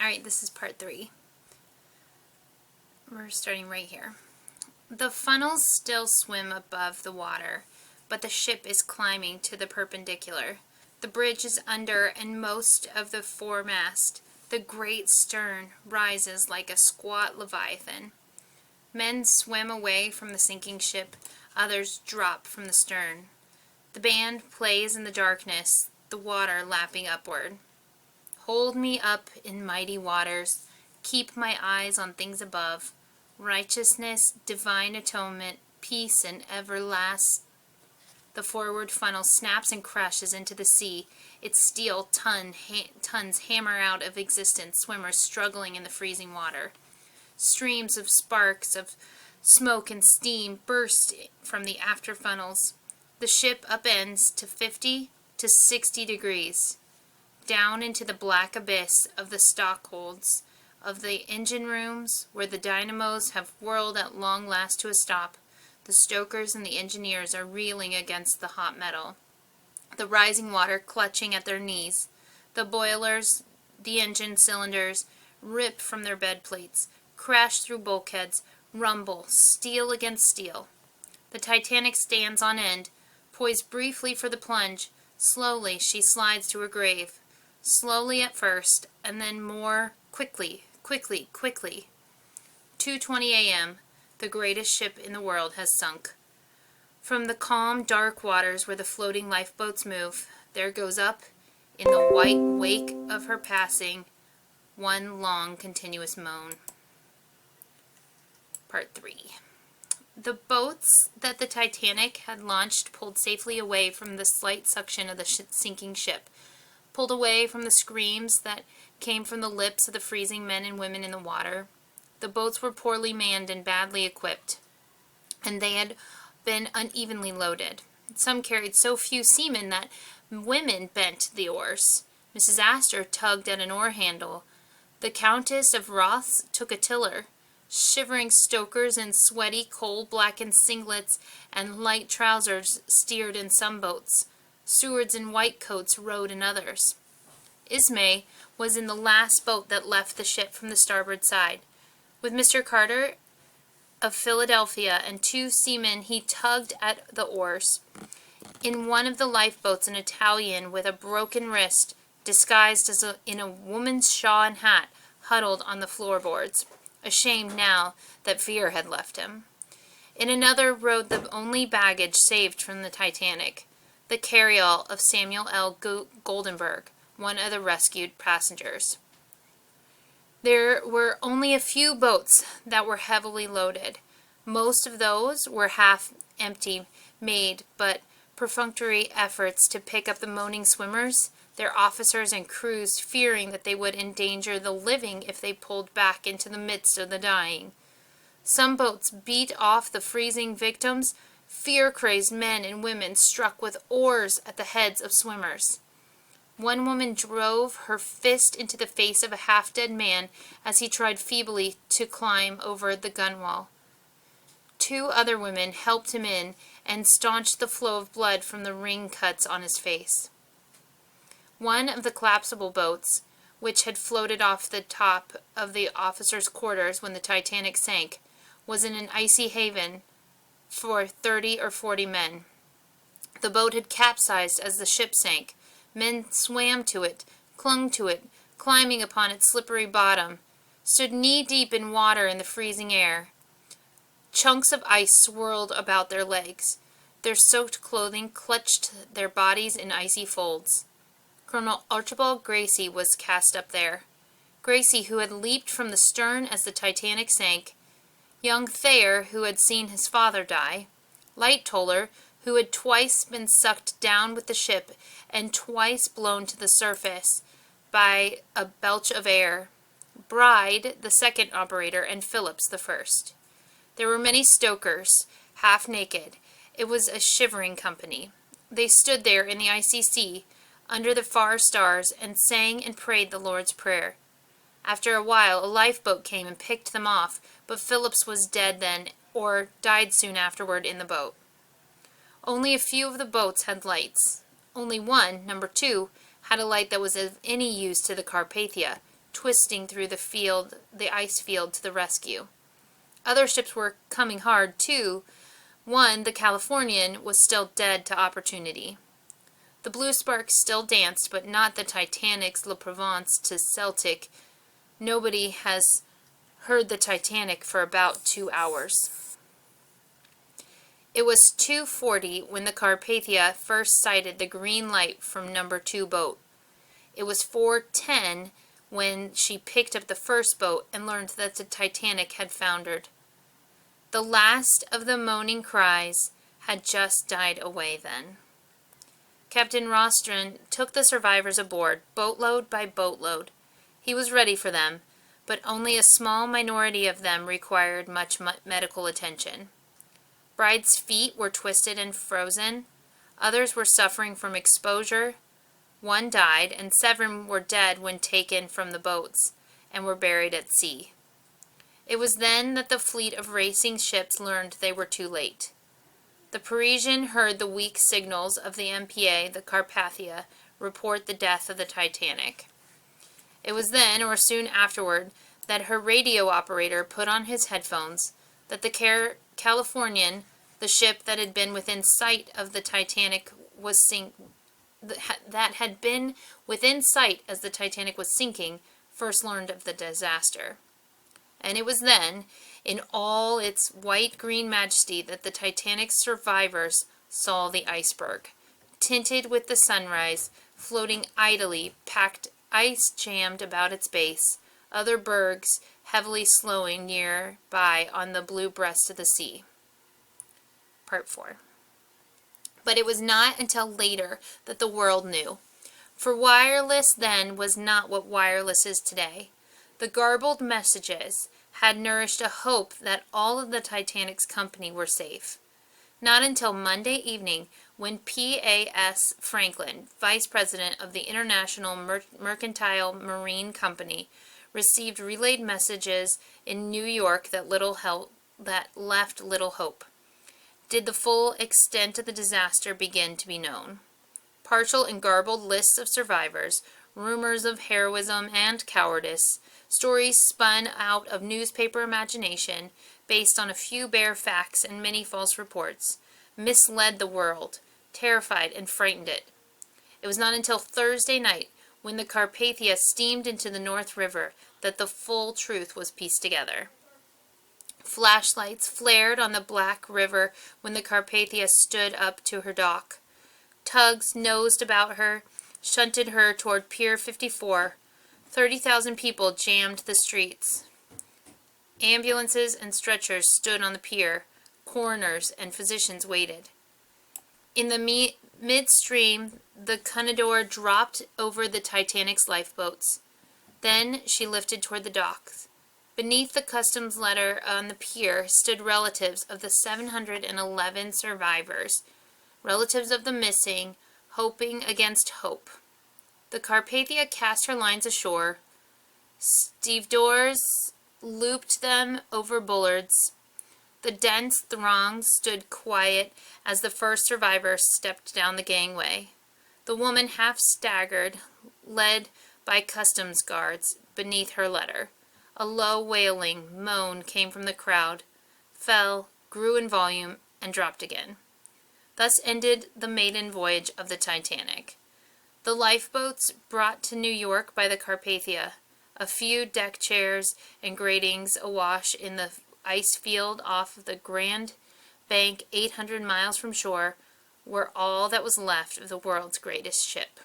Alright, this is part 3. We're starting right here. The funnels still swim above the water, but the ship is climbing to the perpendicular. The bridge is under, and most of the foremast, the great stern, rises like a squat leviathan. Men swim away from the sinking ship, others drop from the stern. The band plays in the darkness, the water lapping upward. Hold me up in mighty waters, keep my eyes on things above, righteousness, divine atonement, peace, and everlast. The forward funnel snaps and crashes into the sea, its steel tons hammer out of existence, swimmers struggling in the freezing water. Streams of sparks of smoke and steam burst from the after funnels. The ship upends to 50 to 60 degrees. Down into the black abyss of the stockholds, of the engine rooms, where the dynamos have whirled at long last to a stop. The stokers and the engineers are reeling against the hot metal, the rising water clutching at their knees. The boilers, the engine cylinders, rip from their bed plates, crash through bulkheads, rumble, steel against steel. The Titanic stands on end, poised briefly for the plunge. Slowly she slides to her grave. Slowly at first, and then more quickly. 2:20 a.m. The greatest ship in the world has sunk. From the calm, dark waters where the floating lifeboats move, there goes up, in the white wake of her passing, one long, continuous moan. Part 3. The boats that the Titanic had launched pulled safely away from the slight suction of the sinking ship, pulled away from the screams that came from the lips of the freezing men and women in the water. The boats were poorly manned and badly equipped, and they had been unevenly loaded. Some carried so few seamen that women bent the oars. Mrs. Astor tugged at an oar handle. The Countess of Roths took a tiller. Shivering stokers in sweaty, coal-blackened singlets and light trousers steered in some boats. Stewards in white coats rowed in others. Ismay was in the last boat that left the ship from the starboard side. With Mr. Carter of Philadelphia and 2 seamen, he tugged at the oars. In one of the lifeboats, an Italian with a broken wrist, disguised in a woman's shawl and hat, huddled on the floorboards, ashamed now that fear had left him. In another rode the only baggage saved from the Titanic, the carryall of Samuel L. Goldenberg, one of the rescued passengers. There were only a few boats that were heavily loaded. Most of those were half empty, made but perfunctory efforts to pick up the moaning swimmers, their officers and crews fearing that they would endanger the living if they pulled back into the midst of the dying. Some boats beat off the freezing victims, fear-crazed men and women struck with oars at the heads of swimmers. One woman drove her fist into the face of a half-dead man as he tried feebly to climb over the gunwale. 2 other women helped him in and staunched the flow of blood from the ring cuts on his face. One of the collapsible boats, which had floated off the top of the officers' quarters when the Titanic sank, was in an icy haven for 30 or 40 men. The boat had capsized as the ship sank. Men swam to it, clung to it, climbing upon its slippery bottom, stood knee-deep in water in the freezing air. Chunks of ice swirled about their legs. Their soaked clothing clutched their bodies in icy folds. Colonel Archibald Gracie was cast up there. Gracie, who had leaped from the stern as the Titanic sank. Young Thayer, who had seen his father die. Light-Toller, who had twice been sucked down with the ship and twice blown to the surface by a belch of air. Bride, the second operator, and Phillips, the first. There were many stokers, half naked. It was a shivering company. They stood there in the icy sea, under the far stars, and sang and prayed the Lord's Prayer. After a while, a lifeboat came and picked them off, but Phillips was dead then, or died soon afterward in the boat. Only a few of the boats had lights. Only one, number 2, had a light that was of any use to the Carpathia, twisting through the ice field to the rescue. Other ships were coming hard, too. One, the Californian, was still dead to opportunity. The blue sparks still danced, but not the Titanic's Le Provence to Celtic. Nobody has heard the Titanic for about 2 hours. It was 2:40 when the Carpathia first sighted the green light from number 2 boat. It was 4:10 when she picked up the first boat and learned that the Titanic had foundered. The last of the moaning cries had just died away then. Captain Rostron took the survivors aboard, boatload by boatload. He was ready for them, but only a small minority of them required much medical attention. Bride's feet were twisted and frozen. Others were suffering from exposure. One died, and 7 were dead when taken from the boats and were buried at sea. It was then that the fleet of racing ships learned they were too late. The Parisian heard the weak signals of the MPA, the Carpathia, report the death of the Titanic. It was then, or soon afterward, that her radio operator put on his headphones that the Californian, the ship that had been within sight of the Titanic had been within sight as the Titanic was sinking, first learned of the disaster. And it was then, in all its white-green majesty, that the Titanic's survivors saw the iceberg, tinted with the sunrise, floating idly, packed ice-jammed about its base, other bergs heavily slowing near by on the blue breast of the sea. Part 4. But it was not until later that the world knew. For wireless then was not what wireless is today. The garbled messages had nourished a hope that all of the Titanic's company were safe. Not until Monday evening, when P.A.S. Franklin, vice president of the International Mercantile Marine Company, received relayed messages in New York that left little hope, did the full extent of the disaster begin to be known. Partial and garbled lists of survivors, rumors of heroism and cowardice, stories spun out of newspaper imagination based on a few bare facts and many false reports, misled the world, terrified and frightened it. It was not until Thursday night, when the Carpathia steamed into the North River, that the full truth was pieced together. Flashlights flared on the black river when the Carpathia stood up to her dock. Tugs nosed about her, shunted her toward Pier 54. 30,000 people jammed the streets. Ambulances and stretchers stood on the pier. Coroners and physicians waited. In the midstream, the Conador dropped over the Titanic's lifeboats. Then she lifted toward the docks. Beneath the customs letter on the pier stood relatives of the 711 survivors, relatives of the missing, hoping against hope. The Carpathia cast her lines ashore. Stevedores looped them over bulwarks. The dense throng stood quiet as the first survivor stepped down the gangway. The woman half staggered, led by customs guards beneath her letter. A low wailing moan came from the crowd, fell, grew in volume, and dropped again. Thus ended the maiden voyage of the Titanic. The lifeboats brought to New York by the Carpathia, a few deck chairs and gratings awash in the ice field off the Grand Bank 800 miles from shore, were all that was left of the world's greatest ship.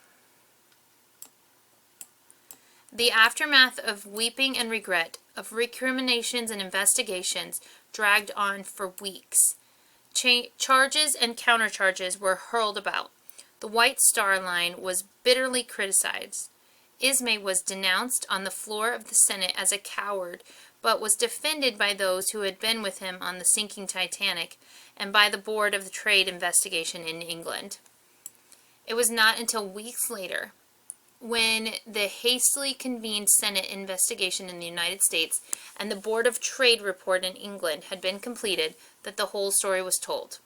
The aftermath of weeping and regret, of recriminations and investigations, dragged on for weeks. Charges and countercharges were hurled about. The White Star Line was bitterly criticized. Ismay was denounced on the floor of the Senate as a coward, but was defended by those who had been with him on the sinking Titanic and by the Board of the Trade Investigation in England. It was not until weeks later, when the hastily convened Senate investigation in the United States and the Board of Trade report in England had been completed, that the whole story was told.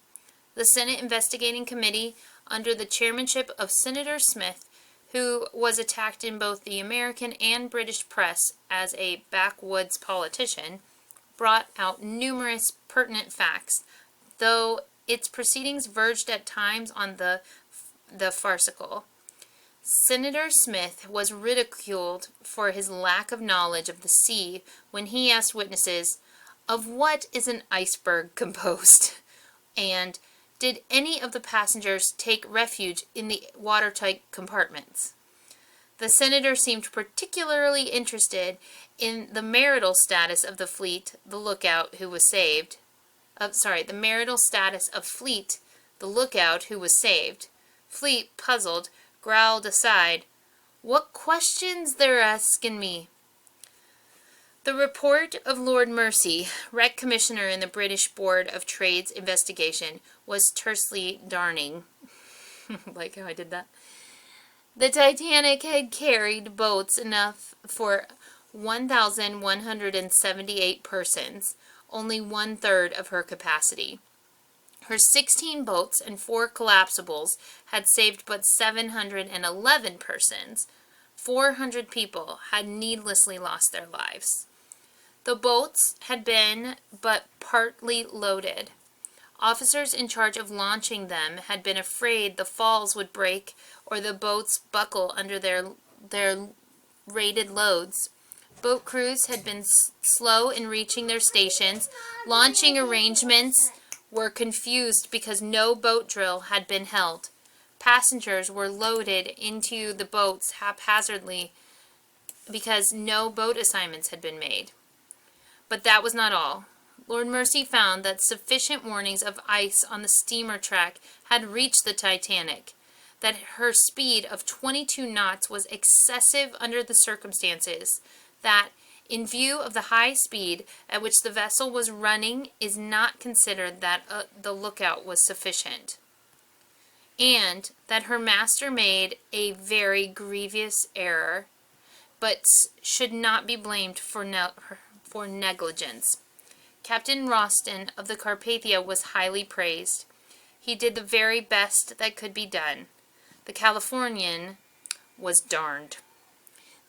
The Senate Investigating Committee, under the chairmanship of Senator Smith, who was attacked in both the American and British press as a backwoods politician, brought out numerous pertinent facts, though its proceedings verged at times on the farcical. Senator Smith was ridiculed for his lack of knowledge of the sea when he asked witnesses, "Of what is an iceberg composed?" and "Did any of the passengers take refuge in the watertight compartments?" The senator seemed particularly interested in the marital status of the fleet, the lookout who was saved. The marital status of Fleet, the lookout who was saved. Fleet, puzzled, growled aside, "What questions they're asking me?" The report of Lord Mersey, Wreck Commissioner in the British Board of Trade's investigation, was tersely darning. Like how I did that. The Titanic had carried boats enough for 1,178 persons, only 1/3 of her capacity. Her 16 boats and 4 collapsibles had saved but 711 persons. 400 people had needlessly lost their lives. The boats had been but partly loaded. Officers in charge of launching them had been afraid the falls would break or the boats buckle under their rated loads. Boat crews had been slow in reaching their stations. Launching arrangements were confused because no boat drill had been held. Passengers were loaded into the boats haphazardly because no boat assignments had been made. But that was not all. Lord Mersey found that sufficient warnings of ice on the steamer track had reached the Titanic, that her speed of 22 knots was excessive under the circumstances, that, in view of the high speed at which the vessel was running, is not considered that the lookout was sufficient, and that her master made a very grievous error, but should not be blamed for negligence. Captain Roston of the Carpathia was highly praised. He did the very best that could be done. The Californian was darned.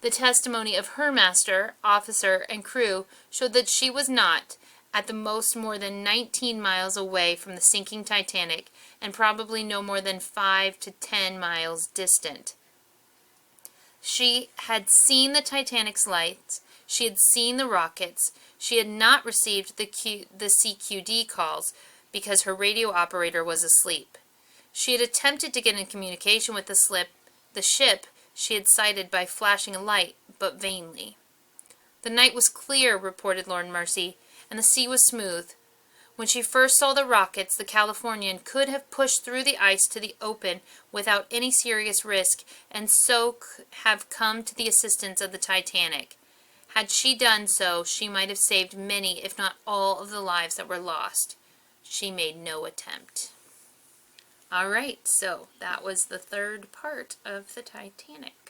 The testimony of her master, officer, and crew showed that she was not, at the most, more than 19 miles away from the sinking Titanic, and probably no more than 5 to 10 miles distant. She had seen the Titanic's lights. She had seen the rockets. She had not received the CQD calls because her radio operator was asleep. She had attempted to get in communication with the ship she had sighted by flashing a light, but vainly. The night was clear, reported Lord Mersey, and the sea was smooth. When she first saw the rockets, the Californian could have pushed through the ice to the open without any serious risk, and so have come to the assistance of the Titanic. Had she done so, she might have saved many, if not all, of the lives that were lost. She made no attempt. All right, so that was the third part of the Titanic.